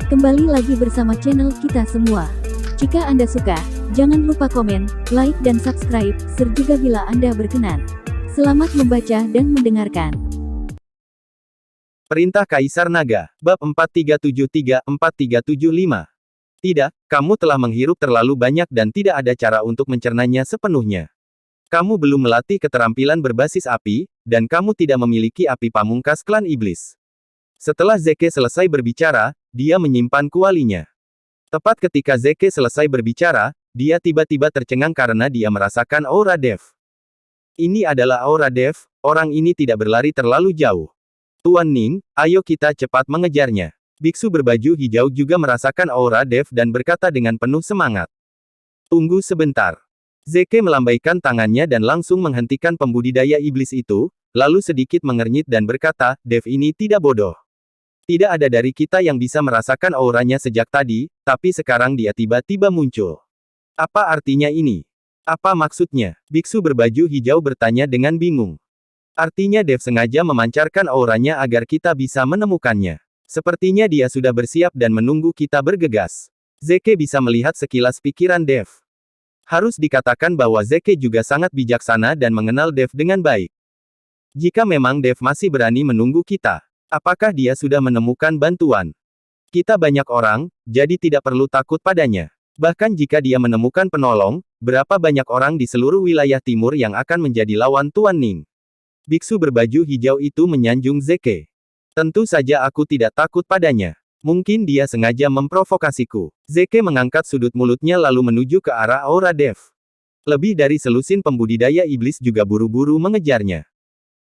Kembali lagi bersama channel kita semua. Jika Anda suka, jangan lupa komen, like dan subscribe, serta bila Anda berkenan. Selamat membaca dan mendengarkan. Perintah Kaisar Naga, Bab 4373-4375. Tidak, kamu telah menghirup terlalu banyak dan tidak ada cara untuk mencernanya sepenuhnya. Kamu belum melatih keterampilan berbasis api, dan kamu tidak memiliki api pamungkas klan iblis. Setelah Zeke selesai berbicara, dia menyimpan kualinya. Tepat ketika Zeke selesai berbicara, dia tiba-tiba tercengang karena dia merasakan aura Dev. Ini adalah aura Dev, orang ini tidak berlari terlalu jauh. Tuan Ning, ayo kita cepat mengejarnya. Biksu berbaju hijau juga merasakan aura Dev dan berkata dengan penuh semangat. Tunggu sebentar. Zeke melambaikan tangannya dan langsung menghentikan pembudidaya iblis itu, lalu sedikit mengernyit dan berkata, Dev ini tidak bodoh. Tidak ada dari kita yang bisa merasakan auranya sejak tadi, tapi sekarang dia tiba-tiba muncul. Apa artinya ini? Apa maksudnya? Biksu berbaju hijau bertanya dengan bingung. Artinya Dev sengaja memancarkan auranya agar kita bisa menemukannya. Sepertinya dia sudah bersiap dan menunggu kita bergegas. Zeke bisa melihat sekilas pikiran Dev. Harus dikatakan bahwa Zeke juga sangat bijaksana dan mengenal Dev dengan baik. Jika memang Dev masih berani menunggu kita, apakah dia sudah menemukan bantuan? Kita banyak orang, jadi tidak perlu takut padanya. Bahkan jika dia menemukan penolong, berapa banyak orang di seluruh wilayah timur yang akan menjadi lawan Tuan Ning? Biksu berbaju hijau itu menyanjung Zeke. Tentu saja aku tidak takut padanya. Mungkin dia sengaja memprovokasiku. Zeke mengangkat sudut mulutnya lalu menuju ke arah aura Dev. Lebih dari selusin pembudidaya iblis juga buru-buru mengejarnya.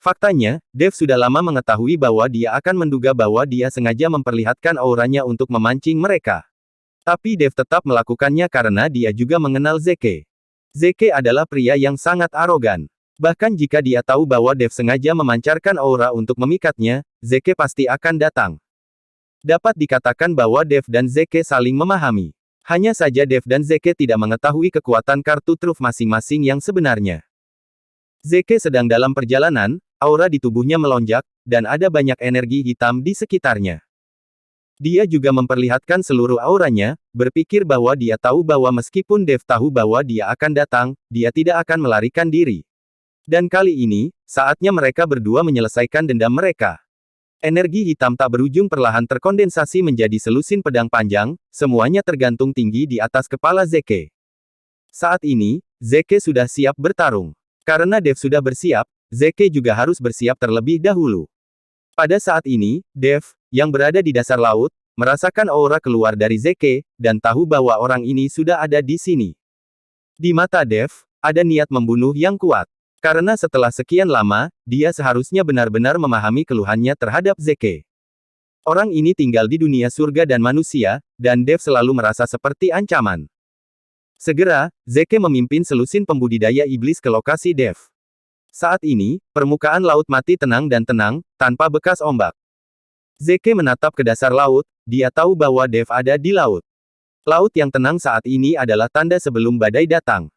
Faktanya, Dev sudah lama mengetahui bahwa dia akan menduga bahwa dia sengaja memperlihatkan auranya untuk memancing mereka. Tapi Dev tetap melakukannya karena dia juga mengenal Zeke. Zeke adalah pria yang sangat arogan. Bahkan jika dia tahu bahwa Dev sengaja memancarkan aura untuk memikatnya, Zeke pasti akan datang. Dapat dikatakan bahwa Dev dan Zeke saling memahami. Hanya saja Dev dan Zeke tidak mengetahui kekuatan kartu truf masing-masing yang sebenarnya. Zeke sedang dalam perjalanan, aura di tubuhnya melonjak, dan ada banyak energi hitam di sekitarnya. Dia juga memperlihatkan seluruh auranya, berpikir bahwa dia tahu bahwa meskipun Dev tahu bahwa dia akan datang, dia tidak akan melarikan diri. Dan kali ini, saatnya mereka berdua menyelesaikan dendam mereka. Energi hitam tak berujung perlahan terkondensasi menjadi selusin pedang panjang, semuanya tergantung tinggi di atas kepala Zeke. Saat ini, Zeke sudah siap bertarung. Karena Dev sudah bersiap, Zeke juga harus bersiap terlebih dahulu. Pada saat ini, Dev, yang berada di dasar laut, merasakan aura keluar dari Zeke, dan tahu bahwa orang ini sudah ada di sini. Di mata Dev, ada niat membunuh yang kuat. Karena setelah sekian lama, dia seharusnya benar-benar memahami keluhannya terhadap Zeke. Orang ini tinggal di dunia surga dan manusia, dan Dev selalu merasa seperti ancaman. Segera, Zeke memimpin selusin pembudidaya iblis ke lokasi Dev. Saat ini, permukaan laut mati tenang dan tenang, tanpa bekas ombak. Zeke menatap ke dasar laut, dia tahu bahwa Dev ada di laut. Laut yang tenang saat ini adalah tanda sebelum badai datang.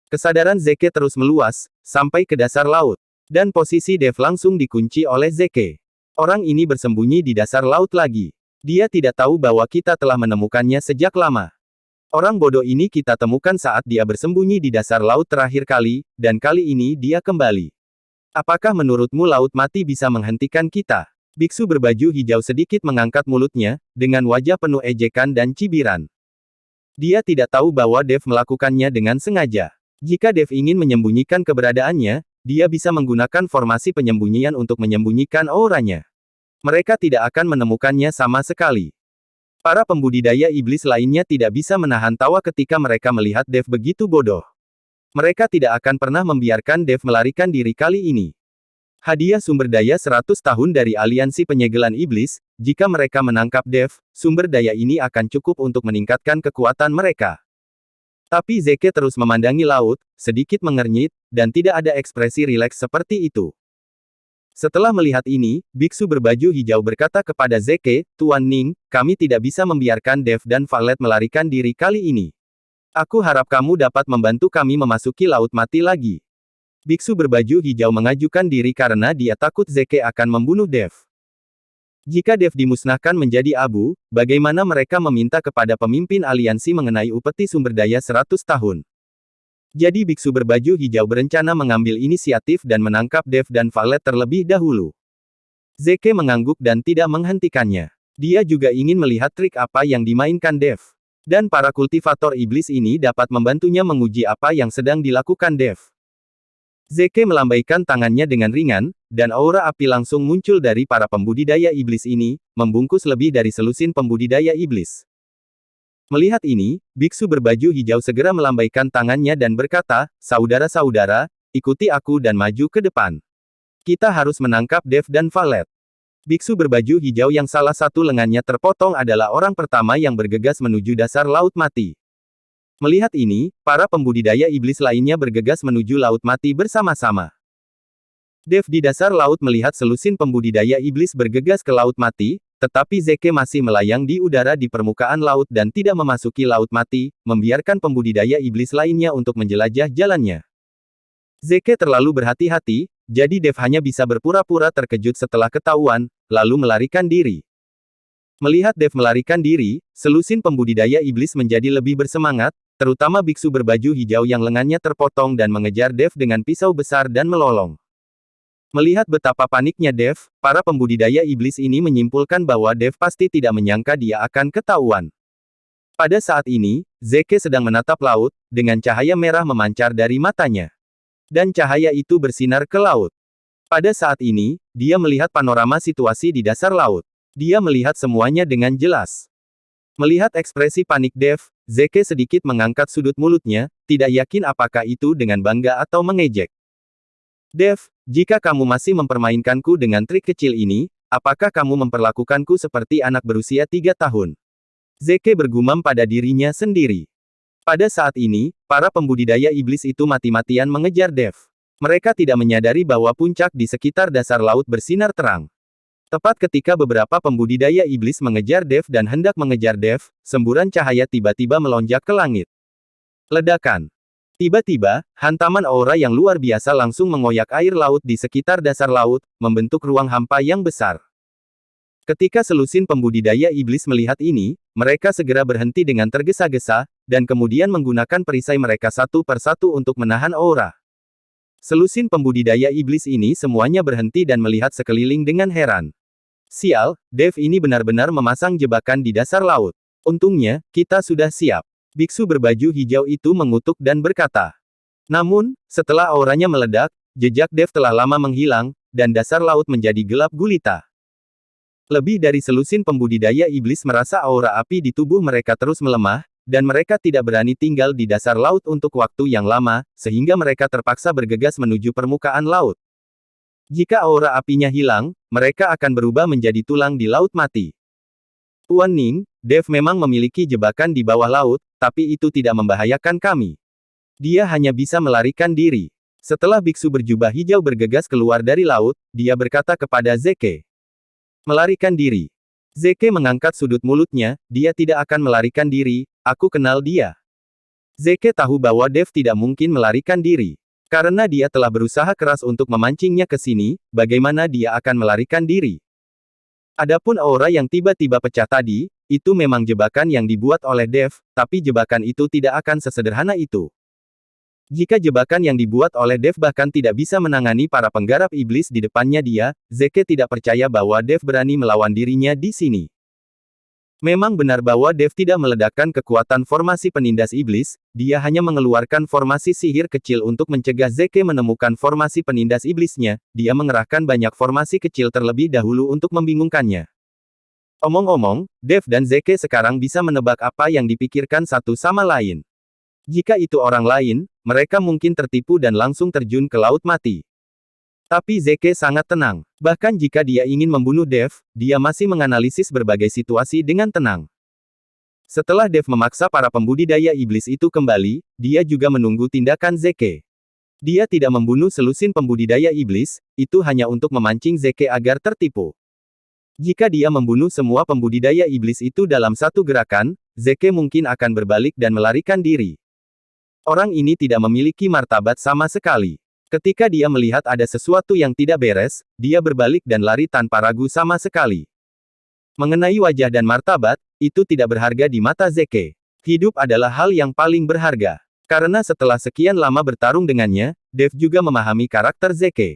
Kesadaran Zeke terus meluas, sampai ke dasar laut. Dan posisi Dev langsung dikunci oleh Zeke. Orang ini bersembunyi di dasar laut lagi. Dia tidak tahu bahwa kita telah menemukannya sejak lama. Orang bodoh ini kita temukan saat dia bersembunyi di dasar laut terakhir kali, dan kali ini dia kembali. Apakah menurutmu laut mati bisa menghentikan kita? Biksu berbaju hijau sedikit mengangkat mulutnya, dengan wajah penuh ejekan dan cibiran. Dia tidak tahu bahwa Dev melakukannya dengan sengaja. Jika Dev ingin menyembunyikan keberadaannya, dia bisa menggunakan formasi penyembunyian untuk menyembunyikan auranya. Mereka tidak akan menemukannya sama sekali. Para pembudidaya iblis lainnya tidak bisa menahan tawa ketika mereka melihat Dev begitu bodoh. Mereka tidak akan pernah membiarkan Dev melarikan diri kali ini. Hadiah sumber daya 100 tahun dari aliansi penyegelan iblis, jika mereka menangkap Dev, sumber daya ini akan cukup untuk meningkatkan kekuatan mereka. Tapi Zeke terus memandangi laut, sedikit mengernyit, dan tidak ada ekspresi rileks seperti itu. Setelah melihat ini, biksu berbaju hijau berkata kepada Zeke, Tuan Ning, kami tidak bisa membiarkan Dev dan Valet melarikan diri kali ini. Aku harap kamu dapat membantu kami memasuki laut mati lagi. Biksu berbaju hijau mengajukan diri karena dia takut Zeke akan membunuh Dev. Jika Dev dimusnahkan menjadi abu, bagaimana mereka meminta kepada pemimpin aliansi mengenai upeti sumber daya 100 tahun? Jadi biksu berbaju hijau berencana mengambil inisiatif dan menangkap Dev dan Valet terlebih dahulu. Zeke mengangguk dan tidak menghentikannya. Dia juga ingin melihat trik apa yang dimainkan Dev. Dan para kultivator iblis ini dapat membantunya menguji apa yang sedang dilakukan Dev. Zeke melambaikan tangannya dengan ringan, dan aura api langsung muncul dari para pembudidaya iblis ini, membungkus lebih dari selusin pembudidaya iblis. Melihat ini, biksu berbaju hijau segera melambaikan tangannya dan berkata, "Saudara-saudara, ikuti aku dan maju ke depan. Kita harus menangkap Dev dan Valet." Biksu berbaju hijau yang salah satu lengannya terpotong adalah orang pertama yang bergegas menuju dasar Laut Mati. Melihat ini, para pembudidaya iblis lainnya bergegas menuju Laut Mati bersama-sama. Dev di dasar laut melihat selusin pembudidaya iblis bergegas ke Laut Mati, tetapi Zeke masih melayang di udara di permukaan laut dan tidak memasuki Laut Mati, membiarkan pembudidaya iblis lainnya untuk menjelajah jalannya. Zeke terlalu berhati-hati, jadi Dev hanya bisa berpura-pura terkejut setelah ketahuan, lalu melarikan diri. Melihat Dev melarikan diri, selusin pembudidaya iblis menjadi lebih bersemangat, terutama biksu berbaju hijau yang lengannya terpotong dan mengejar Dev dengan pisau besar dan melolong. Melihat betapa paniknya Dev, para pembudidaya iblis ini menyimpulkan bahwa Dev pasti tidak menyangka dia akan ketahuan. Pada saat ini, Zeke sedang menatap laut, dengan cahaya merah memancar dari matanya. Dan cahaya itu bersinar ke laut. Pada saat ini, dia melihat panorama situasi di dasar laut. Dia melihat semuanya dengan jelas. Melihat ekspresi panik Dev, Zeke sedikit mengangkat sudut mulutnya, tidak yakin apakah itu dengan bangga atau mengejek. "Dev, jika kamu masih mempermainkanku dengan trik kecil ini, apakah kamu memperlakukanku seperti anak berusia 3 tahun?" Zeke bergumam pada dirinya sendiri. Pada saat ini, para pembudidaya iblis itu mati-matian mengejar Dev. Mereka tidak menyadari bahwa puncak di sekitar dasar laut bersinar terang. Tepat ketika beberapa pembudidaya iblis mengejar Dev dan hendak mengejar Dev, semburan cahaya tiba-tiba melonjak ke langit. Ledakan. Tiba-tiba, hantaman aura yang luar biasa langsung mengoyak air laut di sekitar dasar laut, membentuk ruang hampa yang besar. Ketika selusin pembudidaya iblis melihat ini, mereka segera berhenti dengan tergesa-gesa, dan kemudian menggunakan perisai mereka satu persatu untuk menahan aura. Selusin pembudidaya iblis ini semuanya berhenti dan melihat sekeliling dengan heran. "Sial, Dev ini benar-benar memasang jebakan di dasar laut. Untungnya, kita sudah siap." Biksu berbaju hijau itu mengutuk dan berkata. Namun, setelah auranya meledak, jejak Dev telah lama menghilang, dan dasar laut menjadi gelap gulita. Lebih dari selusin pembudidaya iblis merasa aura api di tubuh mereka terus melemah, dan mereka tidak berani tinggal di dasar laut untuk waktu yang lama, sehingga mereka terpaksa bergegas menuju permukaan laut. Jika aura apinya hilang, mereka akan berubah menjadi tulang di Laut Mati. "Tuan Ning, Dev memang memiliki jebakan di bawah laut, tapi itu tidak membahayakan kami. Dia hanya bisa melarikan diri." Setelah biksu berjubah hijau bergegas keluar dari laut, dia berkata kepada Zeke. "Melarikan diri." Zeke mengangkat sudut mulutnya, "Dia tidak akan melarikan diri, aku kenal dia." Zeke tahu bahwa Dev tidak mungkin melarikan diri. Karena dia telah berusaha keras untuk memancingnya ke sini, bagaimana dia akan melarikan diri? Adapun aura yang tiba-tiba pecah tadi, itu memang jebakan yang dibuat oleh Dev, tapi jebakan itu tidak akan sesederhana itu. Jika jebakan yang dibuat oleh Dev bahkan tidak bisa menangani para penggarap iblis di depannya dia, Zeke tidak percaya bahwa Dev berani melawan dirinya di sini. Memang benar bahwa Dev tidak meledakkan kekuatan formasi penindas iblis, dia hanya mengeluarkan formasi sihir kecil untuk mencegah Zeke menemukan formasi penindas iblisnya, dia mengerahkan banyak formasi kecil terlebih dahulu untuk membingungkannya. Omong-omong, Dev dan Zeke sekarang bisa menebak apa yang dipikirkan satu sama lain. Jika itu orang lain, mereka mungkin tertipu dan langsung terjun ke Laut Mati. Tapi Zeke sangat tenang. Bahkan jika dia ingin membunuh Dev, dia masih menganalisis berbagai situasi dengan tenang. Setelah Dev memaksa para pembudidaya iblis itu kembali, dia juga menunggu tindakan Zeke. Dia tidak membunuh selusin pembudidaya iblis, itu hanya untuk memancing Zeke agar tertipu. Jika dia membunuh semua pembudidaya iblis itu dalam satu gerakan, Zeke mungkin akan berbalik dan melarikan diri. Orang ini tidak memiliki martabat sama sekali. Ketika dia melihat ada sesuatu yang tidak beres, dia berbalik dan lari tanpa ragu sama sekali. Mengenai wajah dan martabat, itu tidak berharga di mata Zeke. Hidup adalah hal yang paling berharga. Karena setelah sekian lama bertarung dengannya, Dev juga memahami karakter Zeke.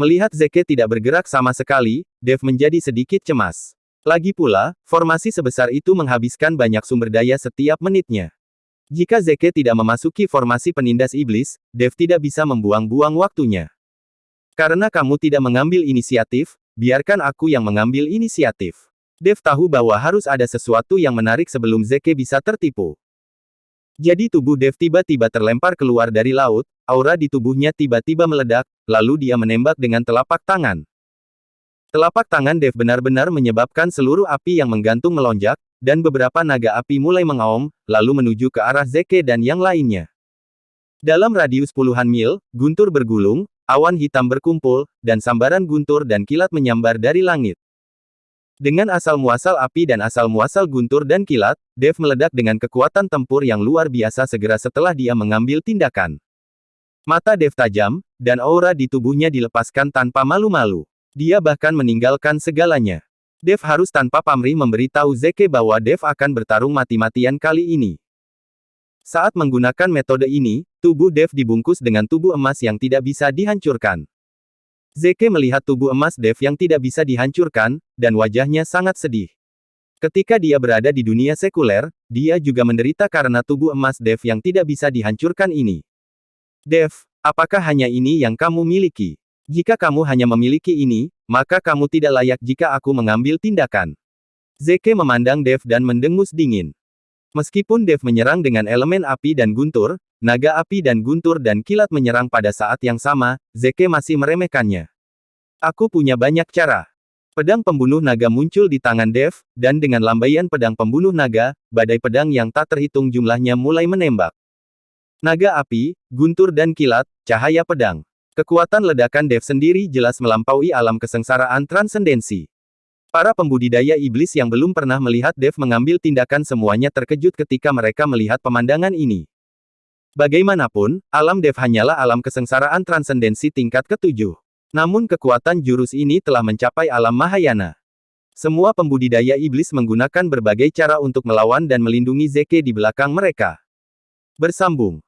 Melihat Zeke tidak bergerak sama sekali, Dev menjadi sedikit cemas. Lagi pula, formasi sebesar itu menghabiskan banyak sumber daya setiap menitnya. Jika Zeke tidak memasuki formasi penindas iblis, Dev tidak bisa membuang-buang waktunya. Karena kamu tidak mengambil inisiatif, biarkan aku yang mengambil inisiatif. Dev tahu bahwa harus ada sesuatu yang menarik sebelum Zeke bisa tertipu. Jadi tubuh Dev tiba-tiba terlempar keluar dari laut, aura di tubuhnya tiba-tiba meledak, lalu dia menembak dengan telapak tangan. Telapak tangan Dev benar-benar menyebabkan seluruh api yang menggantung melonjak, dan beberapa naga api mulai mengaum, lalu menuju ke arah Zeke dan yang lainnya. Dalam radius puluhan mil, guntur bergulung, awan hitam berkumpul, dan sambaran guntur dan kilat menyambar dari langit. Dengan asal-muasal api dan asal-muasal guntur dan kilat, Dev meledak dengan kekuatan tempur yang luar biasa segera setelah dia mengambil tindakan. Mata Dev tajam, dan aura di tubuhnya dilepaskan tanpa malu-malu. Dia bahkan meninggalkan segalanya. Dev harus tanpa pamrih memberitahu Zeke bahwa Dev akan bertarung mati-matian kali ini. Saat menggunakan metode ini, tubuh Dev dibungkus dengan tubuh emas yang tidak bisa dihancurkan. Zeke melihat tubuh emas Dev yang tidak bisa dihancurkan, dan wajahnya sangat sedih. Ketika dia berada di dunia sekuler, dia juga menderita karena tubuh emas Dev yang tidak bisa dihancurkan ini. Dev, apakah hanya ini yang kamu miliki? Jika kamu hanya memiliki ini, maka kamu tidak layak jika aku mengambil tindakan. Zeke memandang Dev dan mendengus dingin. Meskipun Dev menyerang dengan elemen api dan guntur, naga api dan guntur dan kilat menyerang pada saat yang sama, Zeke masih meremehkannya. Aku punya banyak cara. Pedang pembunuh naga muncul di tangan Dev, dan dengan lambaian pedang pembunuh naga, badai pedang yang tak terhitung jumlahnya mulai menembak. Naga api, guntur dan kilat, cahaya pedang. Kekuatan ledakan Dev sendiri jelas melampaui alam kesengsaraan transendensi. Para pembudidaya iblis yang belum pernah melihat Dev mengambil tindakan semuanya terkejut ketika mereka melihat pemandangan ini. Bagaimanapun, alam Dev hanyalah alam kesengsaraan transendensi tingkat ke-7. Namun kekuatan jurus ini telah mencapai alam Mahayana. Semua pembudidaya iblis menggunakan berbagai cara untuk melawan dan melindungi Zeke di belakang mereka. Bersambung.